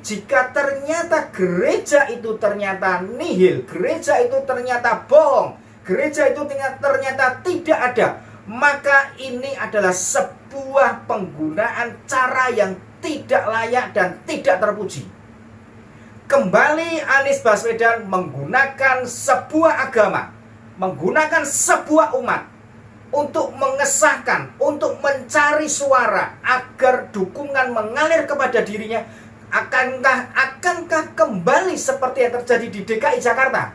Jika ternyata gereja itu ternyata nihil, gereja itu ternyata bohong, gereja itu ternyata tidak ada, maka ini adalah sebuah penggunaan cara yang tidak layak dan tidak terpuji. Kembali Anies Baswedan menggunakan sebuah agama, menggunakan sebuah umat untuk mengesahkan, untuk mencari suara agar dukungan mengalir kepada dirinya. Akankah kembali seperti yang terjadi di DKI Jakarta?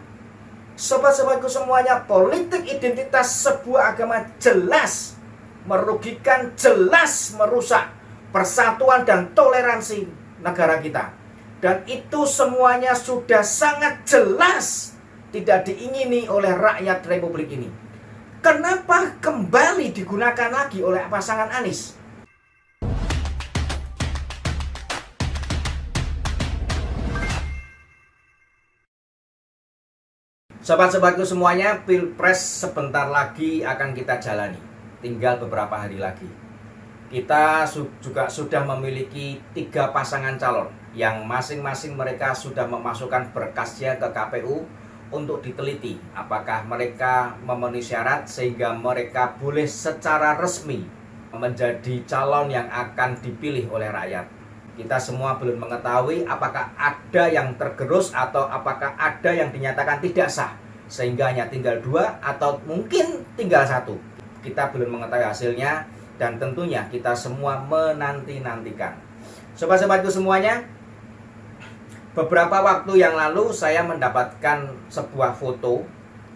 Sobat-sobatku semuanya, politik identitas sebuah agama jelas merugikan, jelas merusak persatuan dan toleransi negara kita. Dan itu semuanya sudah sangat jelas tidak diingini oleh rakyat Republik ini. Kenapa kembali digunakan lagi oleh pasangan Anies? Sobat-sobatku semuanya, Pilpres sebentar lagi akan kita jalani. Tinggal beberapa hari lagi. Kita juga sudah memiliki 3 pasangan calon yang masing-masing mereka sudah memasukkan berkasnya ke KPU untuk diteliti apakah mereka memenuhi syarat sehingga mereka boleh secara resmi menjadi calon yang akan dipilih oleh rakyat. Kita semua belum mengetahui apakah ada yang tergerus atau apakah ada yang dinyatakan tidak sah, sehingga hanya tinggal 2 atau mungkin tinggal 1. Kita belum mengetahui hasilnya dan tentunya kita semua menanti-nantikan. Sobat-sobatku semuanya, beberapa waktu yang lalu saya mendapatkan sebuah foto,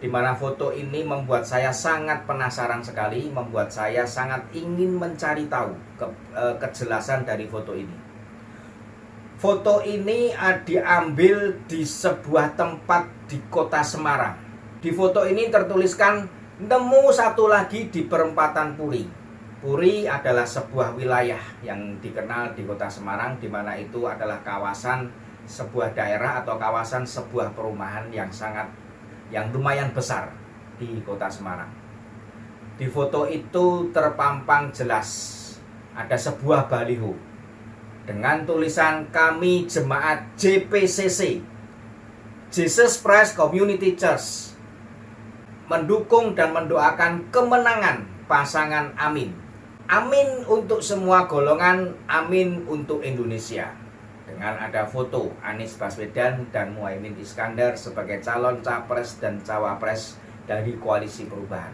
di mana foto ini membuat saya sangat penasaran sekali, membuat saya sangat ingin mencari tahu kejelasan dari foto ini. Foto ini diambil di sebuah tempat di kota Semarang. Di foto ini tertuliskan, nemu satu lagi di perempatan Puri. Puri adalah sebuah wilayah yang dikenal di kota Semarang, di mana itu adalah kawasan sebuah daerah atau kawasan sebuah perumahan yang lumayan besar di kota Semarang. Di foto itu terpampang jelas ada sebuah baliho dengan tulisan kami jemaat JPCC, Jesus Christ Community Church, mendukung dan mendoakan kemenangan pasangan Amin. Amin untuk semua golongan, amin untuk Indonesia. Dengan ada foto Anies Baswedan dan Muhaimin Iskandar sebagai calon capres dan cawapres dari Koalisi Perubahan.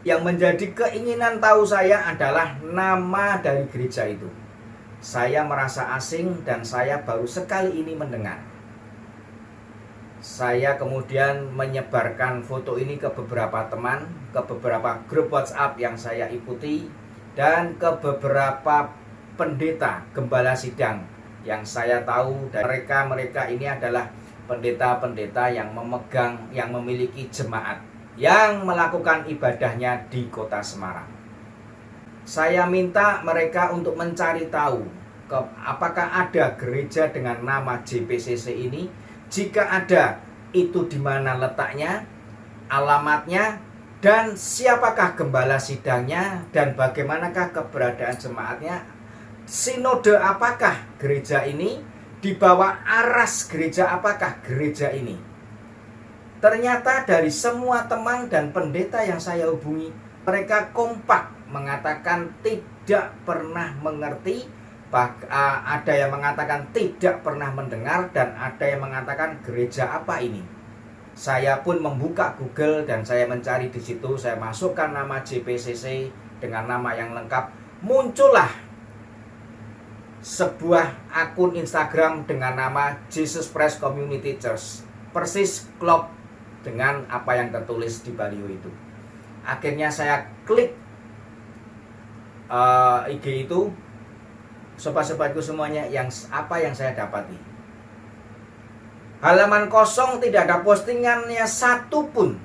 Yang menjadi keinginan tahu saya adalah nama dari gereja itu. Saya merasa asing dan saya baru sekali ini mendengar. Saya kemudian menyebarkan foto ini ke beberapa teman, ke beberapa grup WhatsApp yang saya ikuti, dan ke beberapa pendeta gembala sidang yang saya tahu dari mereka ini adalah pendeta-pendeta yang memiliki jemaat yang melakukan ibadahnya di kota Semarang. Saya minta mereka untuk mencari tahu apakah ada gereja dengan nama JPCC ini. Jika ada, itu di mana letaknya, alamatnya, dan siapakah gembala sidangnya, dan bagaimanakah keberadaan jemaatnya. Sinode apakah gereja ini, di bawah aras gereja apakah gereja ini. Ternyata dari semua teman dan pendeta yang saya hubungi, mereka kompak mengatakan tidak pernah mengerti, ada yang mengatakan tidak pernah mendengar, dan ada yang mengatakan gereja apa ini. Saya pun membuka Google dan saya mencari di situ, saya masukkan nama JPCC dengan nama yang lengkap, muncullah sebuah akun Instagram dengan nama Jesus Christ Community Church, persis klop dengan apa yang tertulis di baliho itu. Akhirnya saya klik IG itu. Sobat-sobatku semuanya, apa yang saya dapati, halaman kosong, tidak ada postingannya satu pun,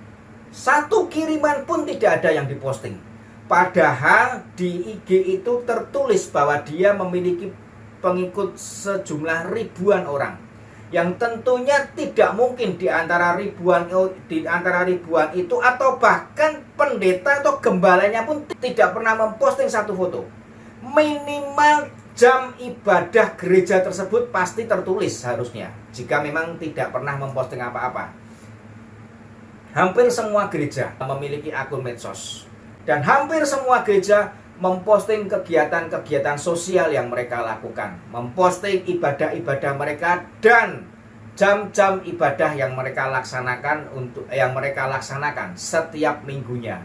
satu kiriman pun tidak ada yang diposting. Padahal di IG itu tertulis bahwa dia memiliki pengikut sejumlah ribuan orang, yang tentunya tidak mungkin di antara ribuan itu, atau bahkan pendeta atau gembalanya pun tidak pernah memposting satu foto. Minimal jam ibadah gereja tersebut pasti tertulis harusnya, jika memang tidak pernah memposting apa-apa. Hampir semua gereja memiliki akun medsos, dan hampir semua gereja memposting kegiatan-kegiatan sosial yang mereka lakukan, memposting ibadah-ibadah mereka dan jam-jam ibadah yang mereka laksanakan setiap minggunya.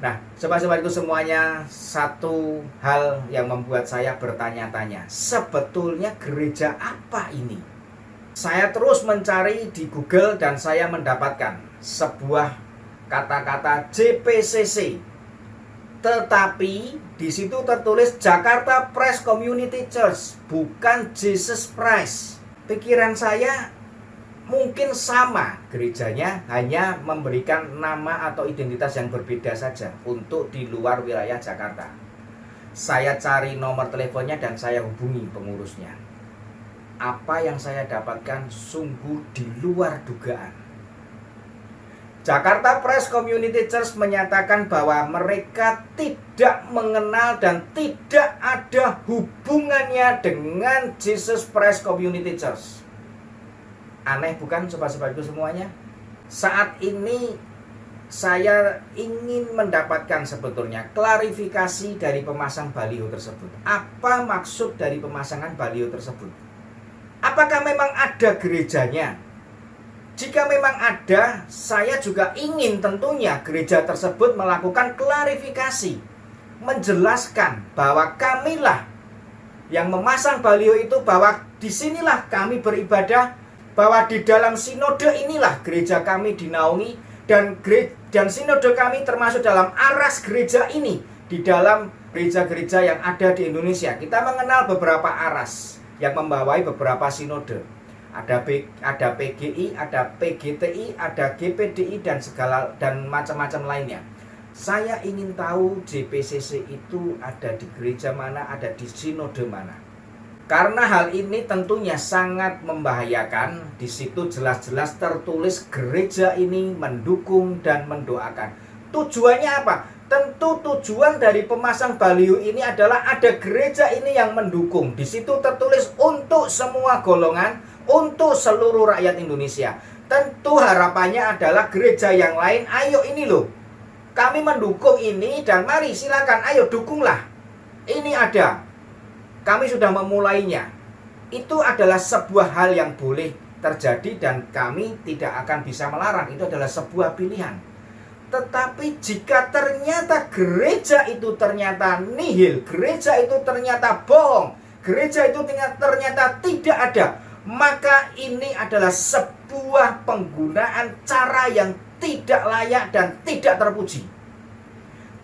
Nah, sobat-sobatku semuanya, satu hal yang membuat saya bertanya-tanya, sebetulnya gereja apa ini? Saya terus mencari di Google dan saya mendapatkan sebuah kata-kata JPCC. Tetapi di situ tertulis Jakarta Praise Community Church, bukan Jesus Praise. Pikiran saya mungkin sama, gerejanya hanya memberikan nama atau identitas yang berbeda saja untuk di luar wilayah Jakarta. Saya cari nomor teleponnya dan saya hubungi pengurusnya. Apa yang saya dapatkan sungguh di luar dugaan. Jakarta Praise Community Church menyatakan bahwa mereka tidak mengenal dan tidak ada hubungannya dengan Jesus Praise Community Church. Aneh bukan sobat-sobatku semuanya? Saat ini saya ingin mendapatkan sebetulnya klarifikasi dari pemasang baliho tersebut. Apa maksud dari pemasangan baliho tersebut? Apakah memang ada gerejanya? Jika memang ada, saya juga ingin tentunya gereja tersebut melakukan klarifikasi, menjelaskan bahwa kamilah yang memasang baliho itu, bahwa disinilah kami beribadah, bahwa di dalam sinode inilah gereja kami dinaungi, dan sinode kami termasuk dalam aras gereja ini di dalam gereja-gereja yang ada di Indonesia. Kita mengenal beberapa aras yang membawai beberapa sinode. Ada PGI, ada PGTI, ada GPDI dan macam-macam lainnya. Saya ingin tahu JPCC itu ada di gereja mana, ada di sinode mana. Karena hal ini tentunya sangat membahayakan. Di situ jelas-jelas tertulis gereja ini mendukung dan mendoakan. Tujuannya apa? Tentu tujuan dari pemasang baliho ini adalah ada gereja ini yang mendukung. Di situ tertulis untuk semua golongan, untuk seluruh rakyat Indonesia. Tentu harapannya adalah gereja yang lain, ayo ini loh, kami mendukung ini dan mari silakan, ayo dukunglah. Ini ada. Kami sudah memulainya. Itu adalah sebuah hal yang boleh terjadi dan kami tidak akan bisa melarang. Itu adalah sebuah pilihan. Tetapi jika ternyata gereja itu ternyata nihil, gereja itu ternyata bohong, gereja itu ternyata tidak ada, maka ini adalah sebuah penggunaan cara yang tidak layak dan tidak terpuji.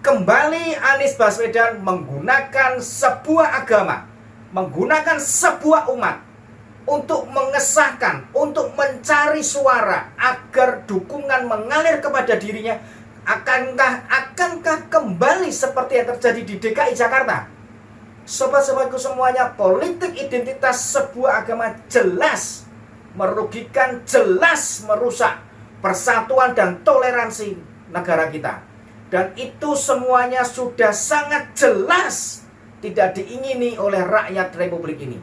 Kembali Anies Baswedan menggunakan sebuah agama, menggunakan sebuah umat untuk mengesahkan, untuk mencari suara agar dukungan mengalir kepada dirinya. Akankah kembali seperti yang terjadi di DKI Jakarta? Sobat-sobatku semuanya, politik identitas sebuah agama jelas merugikan, jelas merusak persatuan dan toleransi negara kita. Dan itu semuanya sudah sangat jelas tidak diingini oleh rakyat Republik ini.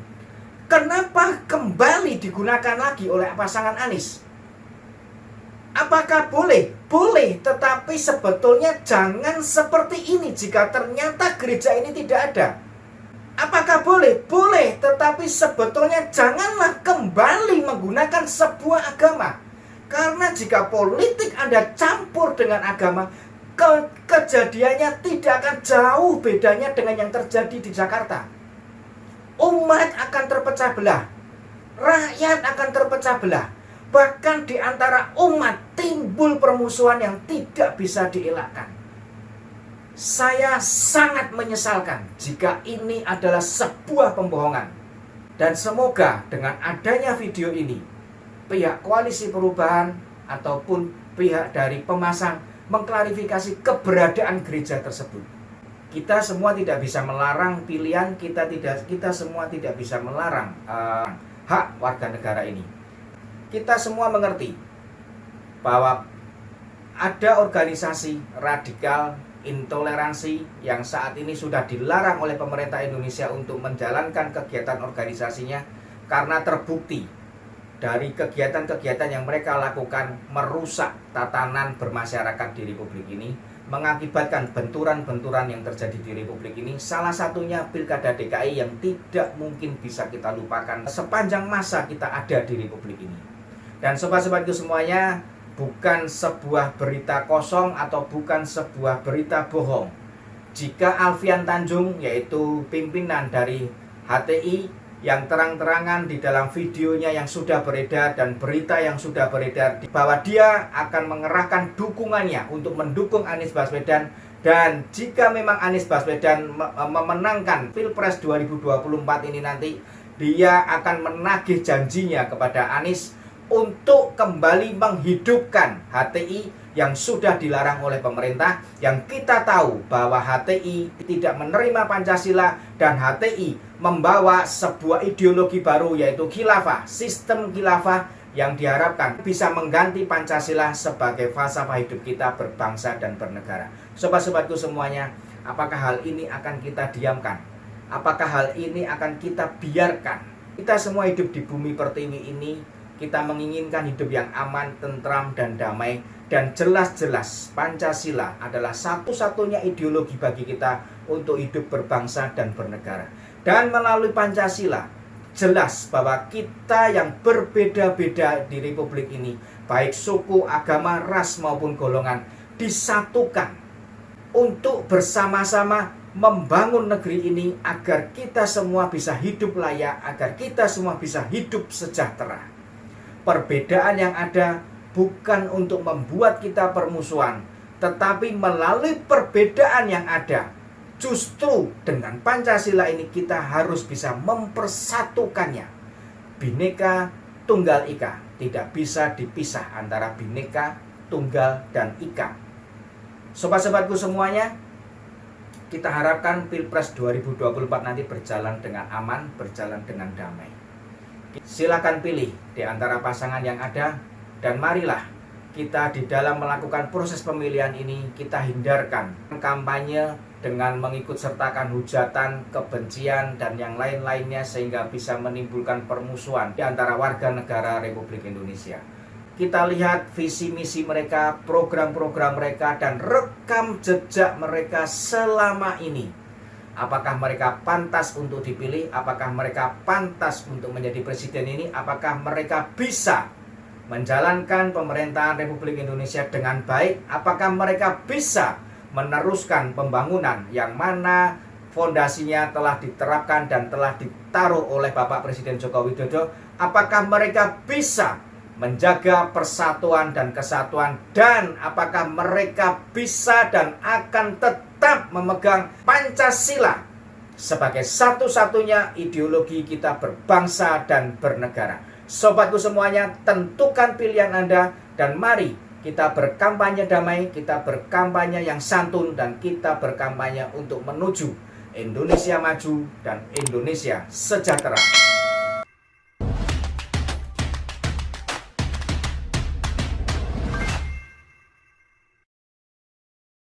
Kenapa kembali digunakan lagi oleh pasangan Anies? Apakah boleh? Boleh, tetapi sebetulnya jangan seperti ini jika ternyata gereja ini tidak ada. Apakah boleh? Boleh, tetapi sebetulnya janganlah kembali menggunakan sebuah agama. Karena jika politik Anda campur dengan agama, kejadiannya tidak akan jauh bedanya dengan yang terjadi di Jakarta. Umat akan terpecah belah, rakyat akan terpecah belah. Bahkan di antara umat timbul permusuhan yang tidak bisa dielakkan. Saya sangat menyesalkan jika ini adalah sebuah pembohongan. Dan semoga dengan adanya video ini, pihak Koalisi Perubahan ataupun pihak dari pemasang mengklarifikasi keberadaan gereja tersebut. Kita semua tidak bisa melarang pilihan, kita semua tidak bisa melarang hak warga negara ini. Kita semua mengerti bahwa ada organisasi radikal intoleransi yang saat ini sudah dilarang oleh pemerintah Indonesia untuk menjalankan kegiatan organisasinya karena terbukti dari kegiatan-kegiatan yang mereka lakukan merusak tatanan bermasyarakat di Republik ini, mengakibatkan benturan-benturan yang terjadi di Republik ini. Salah satunya Pilkada DKI yang tidak mungkin bisa kita lupakan sepanjang masa kita ada di Republik ini. Dan sobat-sobatku semuanya, bukan sebuah berita kosong atau bukan sebuah berita bohong jika Alfian Tanjung, yaitu pimpinan dari HTI, yang terang-terangan di dalam videonya yang sudah beredar dan berita yang sudah beredar bahwa dia akan mengerahkan dukungannya untuk mendukung Anies Baswedan, dan jika memang Anies Baswedan memenangkan Pilpres 2024 ini nanti, dia akan menagih janjinya kepada Anies untuk kembali menghidupkan HTI yang sudah dilarang oleh pemerintah, yang kita tahu bahwa HTI tidak menerima Pancasila dan HTI membawa sebuah ideologi baru, yaitu khilafah, sistem khilafah yang diharapkan bisa mengganti Pancasila sebagai falsafah hidup kita berbangsa dan bernegara. Sobat-sobatku semuanya, apakah hal ini akan kita diamkan? Apakah hal ini akan kita biarkan? Kita semua hidup di bumi pertiwi ini, kita menginginkan hidup yang aman, tentram, dan damai. Dan jelas-jelas Pancasila adalah satu-satunya ideologi bagi kita untuk hidup berbangsa dan bernegara. Dan melalui Pancasila, jelas bahwa kita yang berbeda-beda di Republik ini, baik suku, agama, ras maupun golongan, disatukan untuk bersama-sama membangun negeri ini agar kita semua bisa hidup layak, agar kita semua bisa hidup sejahtera. Perbedaan yang ada bukan untuk membuat kita permusuhan, tetapi melalui perbedaan yang ada, justru dengan Pancasila ini kita harus bisa mempersatukannya. Bhinneka Tunggal Ika, tidak bisa dipisah antara Bhinneka, Tunggal, dan Ika. Sobat-sobatku semuanya, kita harapkan Pilpres 2024 nanti berjalan dengan aman, berjalan dengan damai. Silakan pilih di antara pasangan yang ada, dan marilah kita di dalam melakukan proses pemilihan ini, kita hindarkan kampanye dengan mengikut sertakan hujatan, kebencian, dan yang lain-lainnya sehingga bisa menimbulkan permusuhan di antara warga negara Republik Indonesia. Kita lihat visi misi mereka, program-program mereka, dan rekam jejak mereka selama ini. Apakah mereka pantas untuk dipilih? Apakah mereka pantas untuk menjadi presiden ini? Apakah mereka bisa menjalankan pemerintahan Republik Indonesia dengan baik? Apakah mereka bisa meneruskan pembangunan yang mana fondasinya telah diterapkan dan telah ditaruh oleh Bapak Presiden Joko Widodo? Apakah mereka bisa menjaga persatuan dan kesatuan? Dan apakah mereka bisa dan akan tetap memegang Pancasila sebagai satu-satunya ideologi kita berbangsa dan bernegara? Sobatku semuanya, tentukan pilihan Anda dan mari kita berkampanye damai, kita berkampanye yang santun, dan kita berkampanye untuk menuju Indonesia maju dan Indonesia sejahtera.